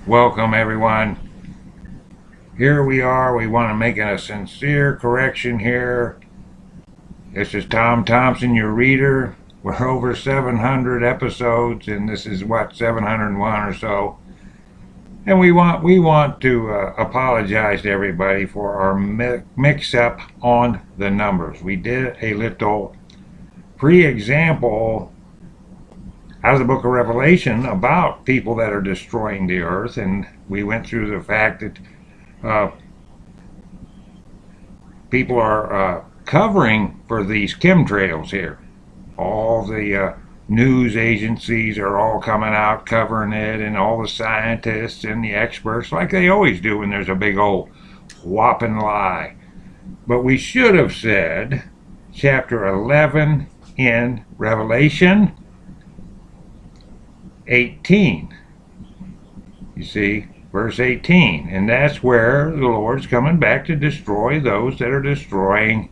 Welcome, everyone. Here we are. We want to make a sincere correction here. This is Tom Thompson, your reader. We're over 700 episodes, and this is what, 701 or so. And we want to apologize to everybody for our mix-up on the numbers. We did a little pre-example out of the book of Revelation about people that are destroying the earth, and we went through the fact that people are covering for these chemtrails here. All the news agencies are all coming out covering it, and all the scientists and the experts, like they always do when there's a big old whopping lie. But we should have said chapter 11 in Revelation 18. You see, verse 18. And that's where the Lord's coming back to destroy those that are destroying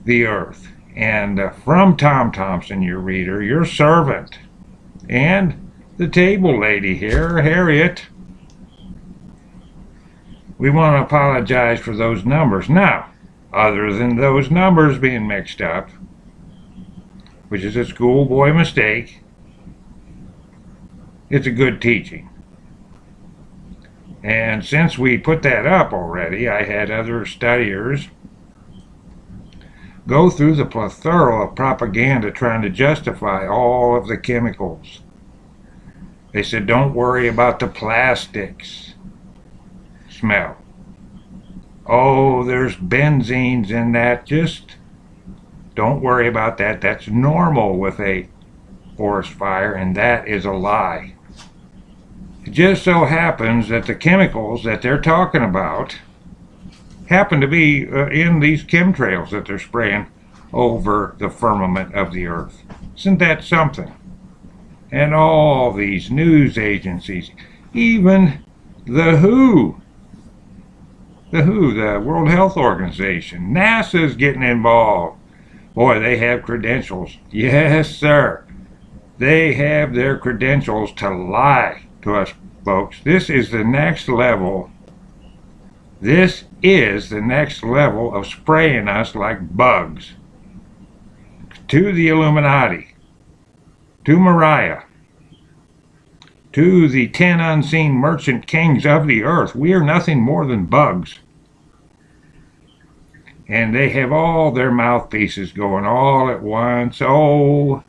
the earth. And from Tom Thompson, your reader, your servant, and the table lady here, Harriet, we want to apologize for those numbers. Now, other than those numbers being mixed up, which is a schoolboy mistake, it's a good teaching. And since we put that up already, I had other studiers go through the plethora of propaganda trying to justify all of the chemicals. They said, don't worry about the plastics smell. Oh, there's benzenes in that. Just don't worry about that. That's normal with a forest fire, and that is a lie. It just so happens that the chemicals that they're talking about happen to be in these chemtrails that they're spraying over the firmament of the earth. Isn't that something? And all these news agencies, even the WHO, the World Health Organization, NASA's getting involved. Boy, they have credentials. Yes, sir. They have their credentials to lie to us, folks. This is the next level. This is the next level of spraying us like bugs. To the Illuminati, to Mariah, to the 10 unseen merchant kings of the earth. We are nothing more than bugs. And they have all their mouthpieces going all at once. Oh,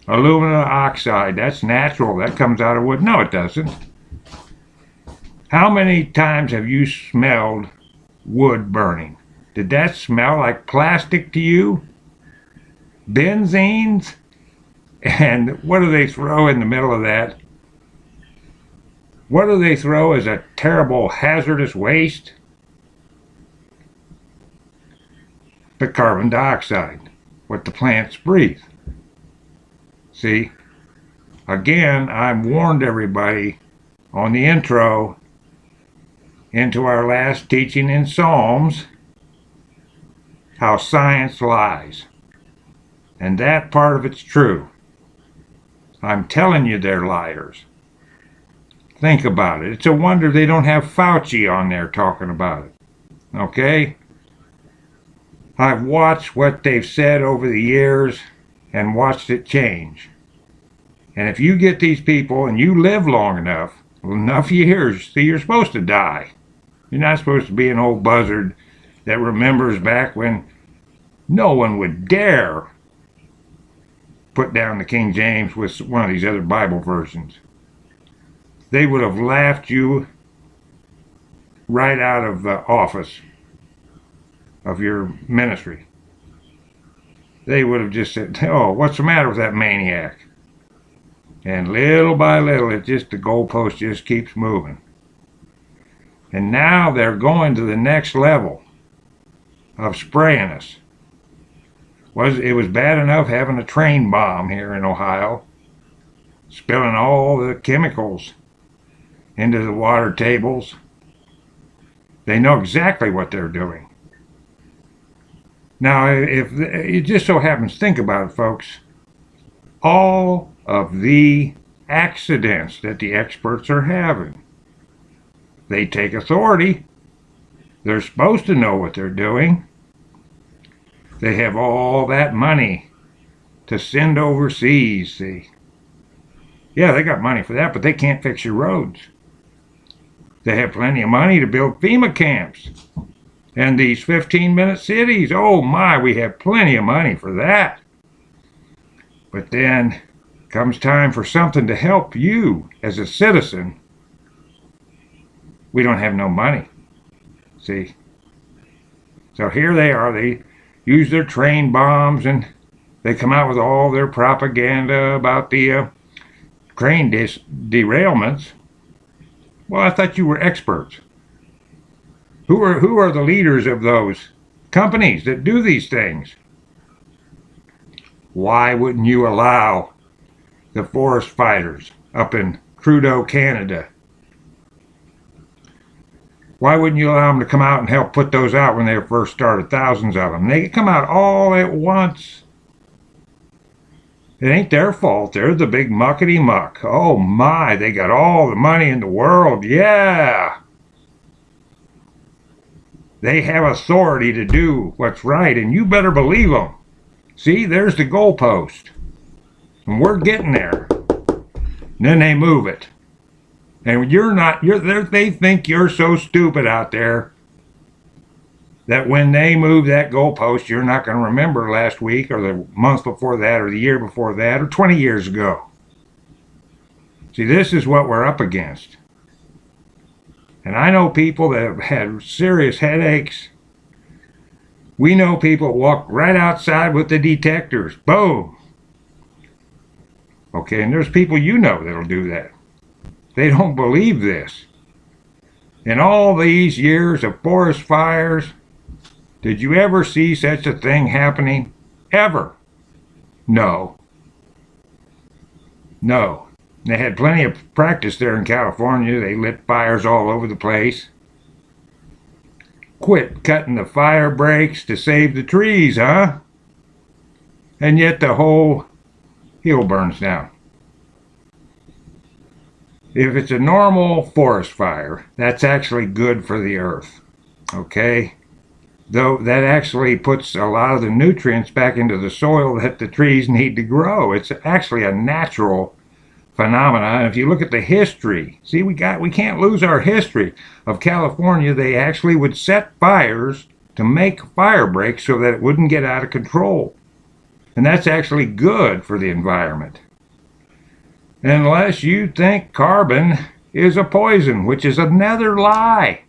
aluminum oxide, that's natural. That comes out of wood. No, it doesn't. How many times have you smelled wood burning? Did that smell like plastic to you? Benzenes? And what do they throw in the middle of that? What do they throw as a terrible hazardous waste? The carbon dioxide, what the plants breathe. See, again, I've warned everybody on the intro into our last teaching in Psalms how science lies. And that part of it's true. I'm telling you they're liars. Think about it. It's a wonder they don't have Fauci on there talking about it. Okay? I've watched what they've said over the years and watched it change. And if you get these people and you live long enough years, see, you're supposed to die. You're not supposed to be an old buzzard that remembers back when no one would dare put down the King James with one of these other Bible versions. They would have laughed you right out of the office of your ministry. They would have just said, oh, what's the matter with that maniac? And little by little, the goalpost just keeps moving. And now they're going to the next level of spraying us. It was bad enough having a train bomb here in Ohio, spilling all the chemicals into the water tables. They know exactly what they're doing. Now, if it just so happens, think about it, folks, all of the accidents that the experts are having. They take authority. They're supposed to know what they're doing. They have all that money to send overseas. Yeah, they got money for that, but they can't fix your roads. They have plenty of money to build FEMA camps and these 15-minute cities. Oh my, we have plenty of money for that. But then comes time for something to help you as a citizen. We don't have no money. See? So here they are. They use their train bombs and they come out with all their propaganda about the train derailments. Well, I thought you were experts. Who are the leaders of those companies that do these things? Why wouldn't you allow the forest fighters up in Trudeau, Canada? Why wouldn't you allow them to come out and help put those out when they first started? Thousands of them. They come out all at once. It ain't their fault. They're the big muckety muck. Oh my, they got all the money in the world. Yeah. They have authority to do what's right, and you better believe them. See, there's the goalpost. And we're getting there. And then they move it. And they think you're so stupid out there that when they move that goalpost, you're not going to remember last week or the month before that or the year before that or 20 years ago. See, this is what we're up against. And I know people that have had serious headaches. We know people walk right outside with the detectors. Boom. Okay, and there's people you know that'll do that. They don't believe this. In all these years of forest fires, did you ever see such a thing happening? Ever? No. No. They had plenty of practice there in California. They lit fires all over the place. Quit cutting the fire breaks to save the trees, huh? And yet the whole hill burns down. If it's a normal forest fire, that's actually good for the earth, okay? Though that actually puts a lot of the nutrients back into the soil that the trees need to grow. It's actually a natural phenomenon. If you look at the history, see, we can't lose our history of California. They actually would set fires to make fire breaks so that it wouldn't get out of control. And that's actually good for the environment. Unless you think carbon is a poison, which is another lie.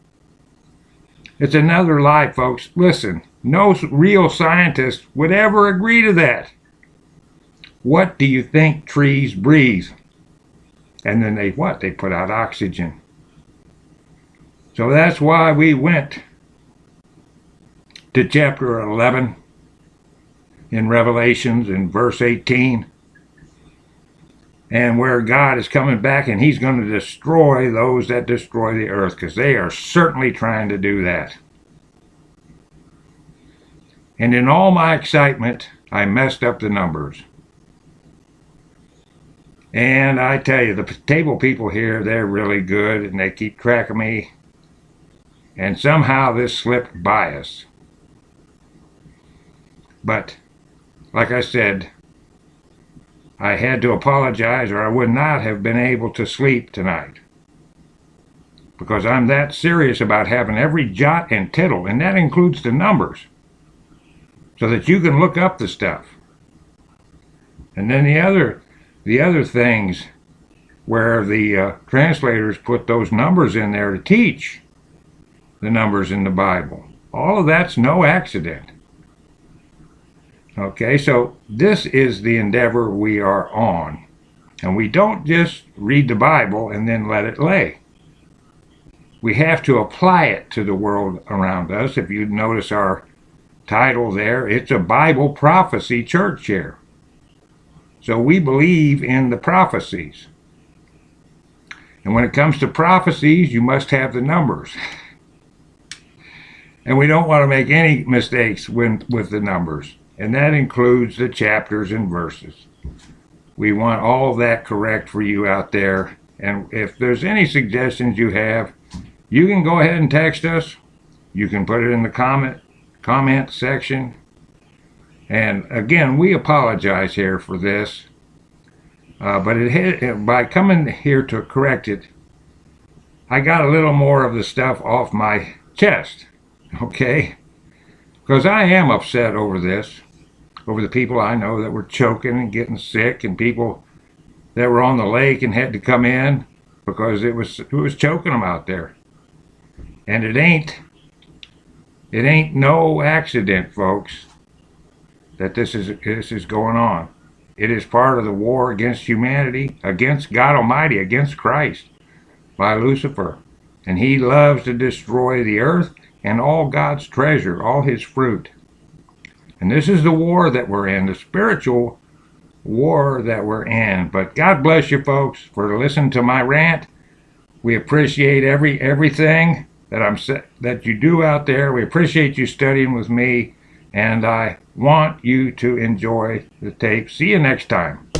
It's another lie, folks. Listen, no real scientist would ever agree to that. What do you think trees breathe? And then they put out oxygen. So that's why we went to chapter 11 in Revelations in verse 18. And where God is coming back and he's going to destroy those that destroy the earth, because they are certainly trying to do that. And in all my excitement, I messed up the numbers. And I tell you, the table people here, they're really good and they keep track of me. And somehow this slipped by us. But, like I said, I had to apologize or I would not have been able to sleep tonight. Because I'm that serious about having every jot and tittle, and that includes the numbers, so that you can look up the stuff. And then the other things where the translators put those numbers in there to teach the numbers in the Bible. All of that's no accident. Okay, so this is the endeavor we are on. And we don't just read the Bible and then let it lay. We have to apply it to the world around us. If you notice our title there, it's a Bible prophecy church here. So we believe in the prophecies. And when it comes to prophecies, you must have the numbers. And we don't want to make any mistakes with the numbers. And that includes the chapters and verses. We want all of that correct for you out there. And if there's any suggestions you have, you can go ahead and text us. You can put it in the comment section. And again, we apologize here for this. But by coming here to correct it, I got a little more of the stuff off my chest. Okay? Because I am upset over this. Over the people I know that were choking and getting sick, and people that were on the lake and had to come in because it was choking them out there. And it ain't no accident, folks, that this is going on. It is part of the war against humanity, against God Almighty, against Christ by Lucifer. And he loves to destroy the earth and all God's treasure, all his fruit. And this is the war that we're in, the spiritual war that we're in. But God bless you folks for listening to my rant. We appreciate everything that you do out there. We appreciate you studying with me, and I want you to enjoy the tape. See you next time.